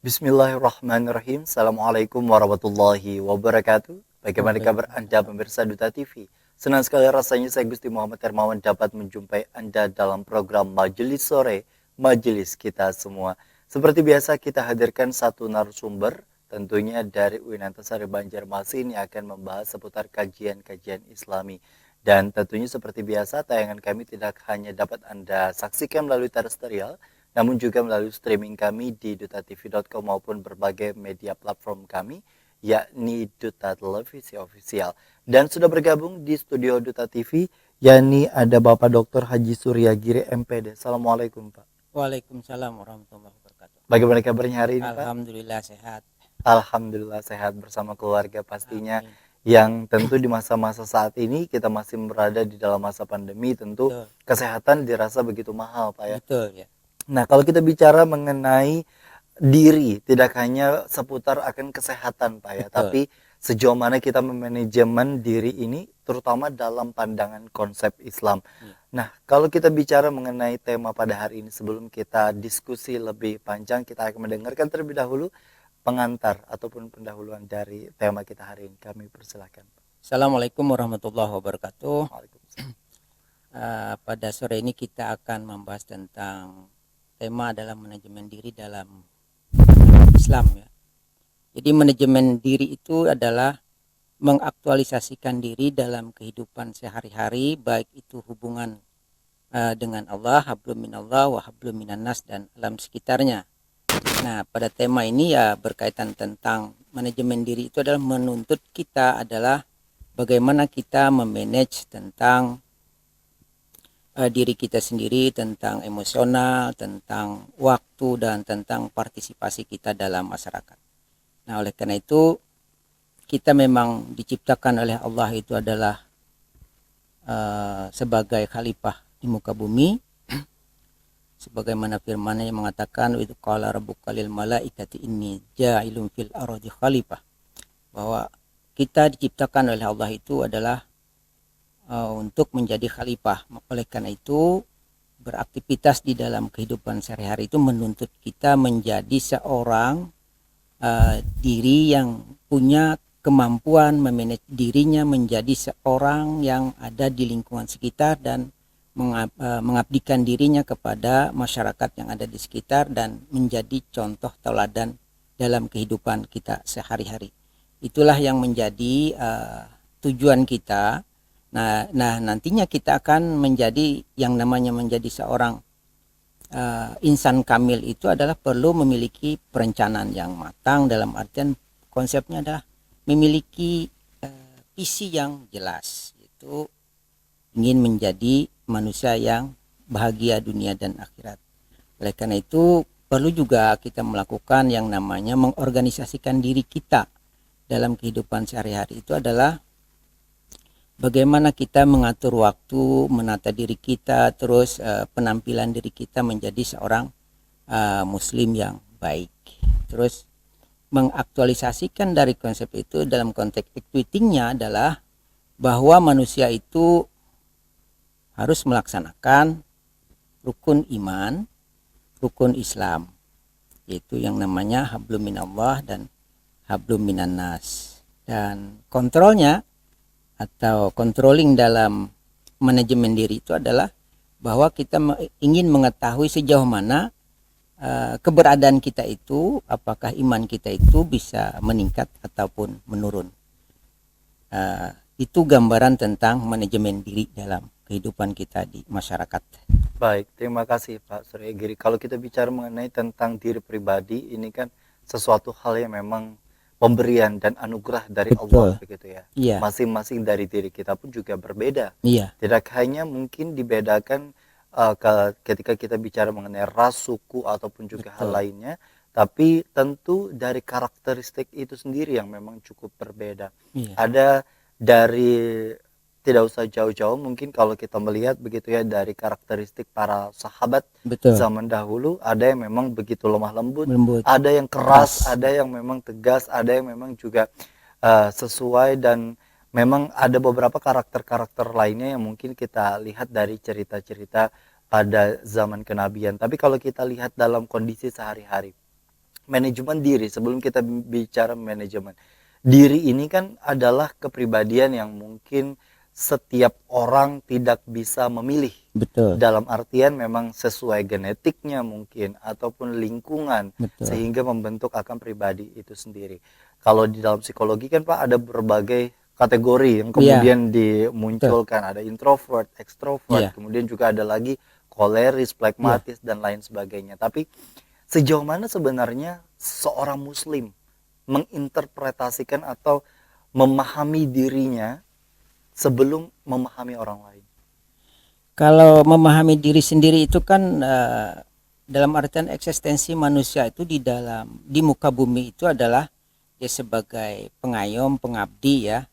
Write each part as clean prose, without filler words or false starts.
Bismillahirrahmanirrahim. Assalamualaikum warahmatullahi wabarakatuh. Bagaimana kabar Anda Waalaikumsalam. pemirsa Duta TV? Senang sekali rasanya saya Gusti Muhammad Hermawan dapat menjumpai Anda dalam program Majelis Sore, Majelis Kita Semua. Seperti biasa kita hadirkan satu narasumber, tentunya dari UIN Antasari Banjarmasin yang akan membahas seputar kajian-kajian Islami. Dan tentunya seperti biasa tayangan kami tidak hanya dapat Anda saksikan melalui terestrial, namun juga melalui streaming kami di dutatv.com maupun berbagai media platform kami, yakni Duta Televisi Official. Dan sudah bergabung di studio Duta TV, yakni ada Bapak Dr. Haji Surya Giri MPD. Assalamualaikum Pak. Waalaikumsalam warahmatullahi wabarakatuh. Bagaimana kabarnya hari ini Pak? Alhamdulillah sehat. Alhamdulillah sehat bersama keluarga pastinya. Amin. Yang tentu di masa-masa saat ini kita masih berada di dalam masa pandemi, tentu Betul. kesehatan dirasa begitu mahal Pak ya. Betul ya. Nah, kalau kita bicara mengenai diri, tidak hanya seputar akan kesehatan, Pak ya, Betul. tapi sejauh mana kita memanajemen diri ini, terutama dalam pandangan konsep Islam. Ya. Nah, kalau kita bicara mengenai tema pada hari ini, sebelum kita diskusi lebih panjang, kita akan mendengarkan terlebih dahulu pengantar ataupun pendahuluan dari tema kita hari ini. Kami persilakan. Assalamualaikum warahmatullahi wabarakatuh. Waalaikumsalam. Pada sore ini kita akan membahas tentang tema adalah manajemen diri dalam Islam ya. Jadi manajemen diri itu adalah mengaktualisasikan diri dalam kehidupan sehari-hari, baik itu hubungan dengan Allah, hablum minallah wa hablum minannas, dan alam sekitarnya. Nah, pada tema ini ya berkaitan tentang manajemen diri itu adalah menuntut kita adalah bagaimana kita memanage tentang diri kita sendiri, tentang emosional, tentang waktu, dan tentang partisipasi kita dalam masyarakat. Nah, oleh karena itu kita memang diciptakan oleh Allah itu adalah sebagai khalifah di muka bumi, sebagaimana firman-Nya yang mengatakan itu qala rabbuka lil malaikati inni ja'ilun fil ardi khalifah, bahwa kita diciptakan oleh Allah itu adalah untuk menjadi khalifah. Oleh karena itu beraktivitas di dalam kehidupan sehari-hari itu menuntut kita menjadi seorang diri yang punya kemampuan memanage dirinya menjadi seorang yang ada di lingkungan sekitar dan mengabdikan dirinya kepada masyarakat yang ada di sekitar dan menjadi contoh tauladan dalam kehidupan kita sehari-hari. Itulah yang menjadi tujuan kita. Nah, nantinya kita akan menjadi yang namanya menjadi seorang insan kamil itu adalah perlu memiliki perencanaan yang matang, dalam artian konsepnya adalah memiliki visi yang jelas, itu ingin menjadi manusia yang bahagia dunia dan akhirat. Oleh karena itu perlu juga kita melakukan yang namanya mengorganisasikan diri kita dalam kehidupan sehari-hari. Itu adalah bagaimana kita mengatur waktu, menata diri kita, terus penampilan diri kita menjadi seorang muslim yang baik. Terus mengaktualisasikan dari konsep itu dalam konteks equity-nya adalah bahwa manusia itu harus melaksanakan rukun iman, rukun Islam, yaitu yang namanya hablum minallah dan hablum minannas. Dan kontrolnya atau controlling dalam manajemen diri itu adalah bahwa kita ingin mengetahui sejauh mana keberadaan kita itu, apakah iman kita itu bisa meningkat ataupun menurun. Itu gambaran tentang manajemen diri dalam kehidupan kita di masyarakat. Baik, terima kasih Pak Surya Giri. Kalau kita bicara mengenai tentang diri pribadi, ini kan sesuatu hal yang memang pemberian dan anugerah dari Allah Betul. begitu ya. Iya. Masing-masing dari diri kita pun juga berbeda. Iya. Tidak hanya mungkin dibedakan ketika kita bicara mengenai ras, suku ataupun juga hal Betul. lainnya, tapi tentu dari karakteristik itu sendiri yang memang cukup berbeda. Iya. Ada dari tidak usah jauh-jauh mungkin kalau kita melihat begitu ya dari karakteristik para sahabat Betul. zaman dahulu, ada yang memang begitu lemah lembut, Lembut. ada yang keras, ada yang memang tegas, ada yang memang juga sesuai, dan memang ada beberapa karakter-karakter lainnya yang mungkin kita lihat dari cerita-cerita pada zaman kenabian. Tapi kalau kita lihat dalam kondisi sehari-hari, manajemen diri, sebelum kita bicara manajemen diri ini kan adalah kepribadian yang mungkin setiap orang tidak bisa memilih, Betul, dalam artian memang sesuai genetiknya mungkin ataupun lingkungan betul. sehingga membentuk akan pribadi itu sendiri. Kalau di dalam psikologi kan Pak ada berbagai kategori yang Iya, kemudian betul. dimunculkan, ada introvert, extrovert, Iya, kemudian juga ada lagi koleris, iya. plekmatis dan lain sebagainya. Tapi sejauh mana sebenarnya seorang muslim menginterpretasikan atau memahami dirinya sebelum memahami orang lain? Kalau memahami diri sendiri itu kan dalam artian eksistensi manusia itu di muka bumi itu adalah dia sebagai pengayom, pengabdi ya,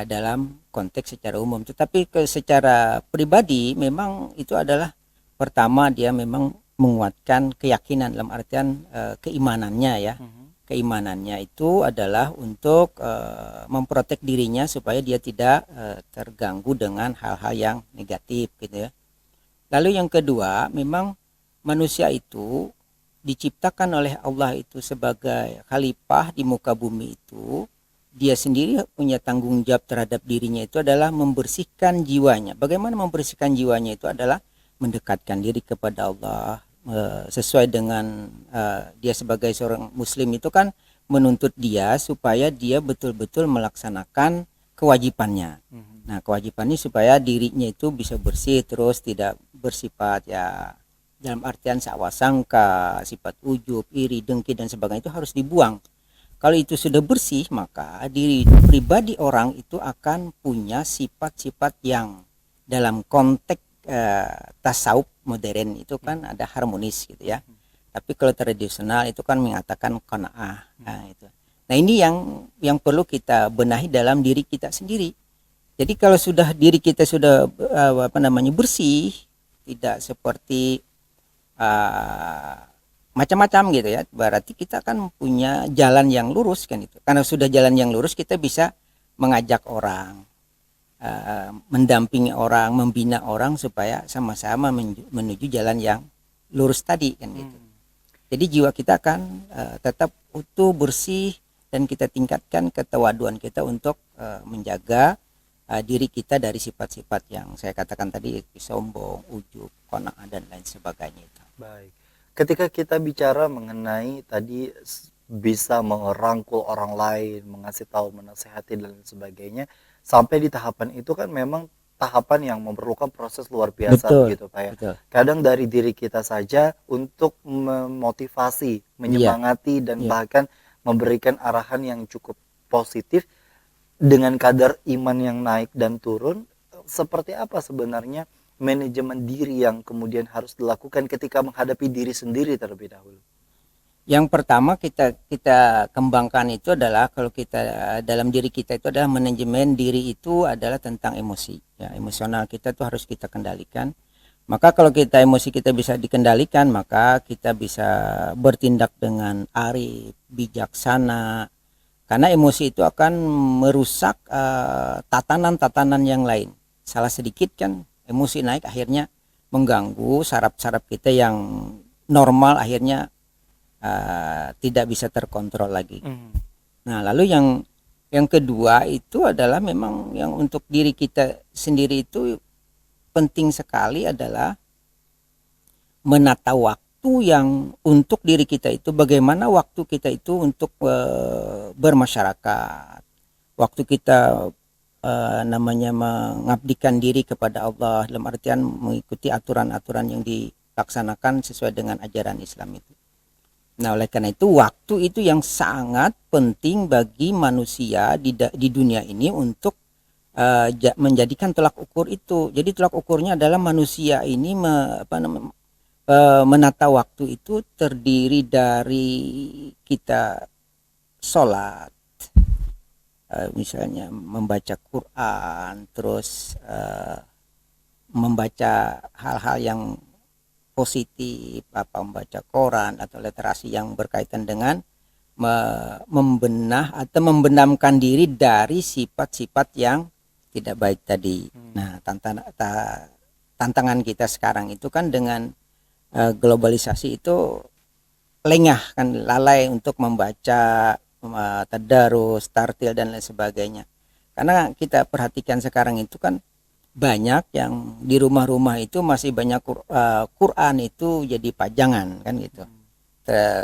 dalam konteks secara umum. Tetapi secara pribadi memang itu adalah pertama dia memang menguatkan keyakinan dalam artian keimanannya ya. Keimanannya itu adalah untuk memprotek dirinya supaya dia tidak terganggu dengan hal-hal yang negatif gitu ya. Lalu yang kedua, memang manusia itu diciptakan oleh Allah itu sebagai khalifah di muka bumi itu, dia sendiri punya tanggung jawab terhadap dirinya itu adalah membersihkan jiwanya. Bagaimana membersihkan jiwanya itu adalah mendekatkan diri kepada Allah, sesuai dengan dia sebagai seorang muslim itu kan menuntut dia supaya dia betul-betul melaksanakan kewajibannya. Nah, kewajibannya supaya dirinya itu bisa bersih, terus tidak bersifat ya dalam artian sangka, sifat ujub, iri, dengki dan sebagainya itu harus dibuang. Kalau itu sudah bersih, maka diri pribadi orang itu akan punya sifat-sifat yang dalam konteks tasawuf modern itu kan ada harmonis gitu ya. Tapi kalau tradisional itu kan mengatakan qanaah. Nah, itu. Nah, ini yang perlu kita benahi dalam diri kita sendiri. Jadi kalau sudah diri kita sudah bersih, tidak seperti macam-macam gitu ya, berarti kita kan punya jalan yang lurus kan itu. Karena sudah jalan yang lurus kita bisa mengajak orang, mendampingi orang, membina orang supaya sama-sama menuju jalan yang lurus tadi kan gitu. Jadi jiwa kita akan tetap utuh, bersih, dan kita tingkatkan ketawaduan kita untuk menjaga diri kita dari sifat-sifat yang saya katakan tadi, sombong, ujub, qanaah dan lain sebagainya itu. Baik. Ketika kita bicara mengenai tadi bisa merangkul orang lain, mengasih tahu, menasehati dan lain sebagainya, sampai di tahapan itu kan memang tahapan yang memerlukan proses luar biasa Betul, begitu Pak ya. betul. Kadang dari diri kita saja untuk memotivasi, Iya, menyemangati dan iya. bahkan memberikan arahan yang cukup positif dengan kadar iman yang naik dan turun, seperti apa sebenarnya manajemen diri yang kemudian harus dilakukan ketika menghadapi diri sendiri terlebih dahulu? Yang pertama kita kembangkan itu adalah kalau kita dalam diri kita itu adalah manajemen diri itu adalah tentang emosi. Ya, emosional kita tuh harus kita kendalikan. Maka kalau kita emosi kita bisa dikendalikan, maka kita bisa bertindak dengan arif, bijaksana. Karena emosi itu akan merusak tatanan-tatanan yang lain. Salah sedikit kan emosi naik akhirnya mengganggu saraf-saraf kita yang normal, akhirnya tidak bisa terkontrol lagi. Nah, lalu yang kedua itu adalah memang yang untuk diri kita sendiri itu penting sekali adalah menata waktu yang untuk diri kita itu, bagaimana waktu kita itu untuk bermasyarakat, waktu kita namanya mengabdikan diri kepada Allah dalam artian mengikuti aturan-aturan yang dilaksanakan sesuai dengan ajaran Islam itu. Nah, oleh karena itu waktu itu yang sangat penting bagi manusia di dunia ini untuk menjadikan tolak ukur itu. Jadi tolak ukurnya adalah manusia ini menata waktu itu terdiri dari kita sholat, misalnya membaca Quran, terus membaca hal-hal yang positif, membaca koran atau literasi yang berkaitan dengan membenah atau membenamkan diri dari sifat-sifat yang tidak baik tadi. Nah, tantangan kita sekarang itu kan dengan globalisasi itu lengah kan, lalai untuk membaca tadarus, tartil dan lain sebagainya. Karena kita perhatikan sekarang itu kan banyak yang di rumah-rumah itu masih banyak Quran itu jadi pajangan kan gitu.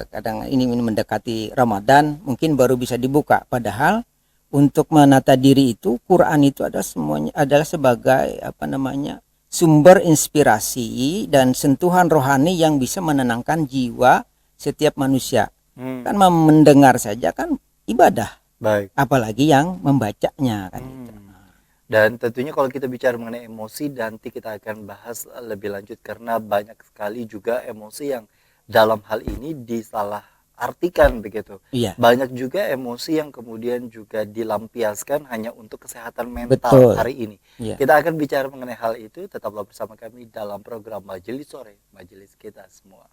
Kadang ini mendekati Ramadan mungkin baru bisa dibuka, padahal untuk menata diri itu Quran itu ada semuanya adalah sebagai sumber inspirasi dan sentuhan rohani yang bisa menenangkan jiwa setiap manusia. Kan mendengar saja kan ibadah, Baik. apalagi yang membacanya kan gitu. Dan tentunya kalau kita bicara mengenai emosi, nanti kita akan bahas lebih lanjut karena banyak sekali juga emosi yang dalam hal ini disalah artikan begitu. Iya. Banyak juga emosi yang kemudian juga dilampiaskan hanya untuk kesehatan mental Betul. hari ini. Iya. Kita akan bicara mengenai hal itu, tetaplah bersama kami dalam program Majelis Sore, Majelis Kita Semua.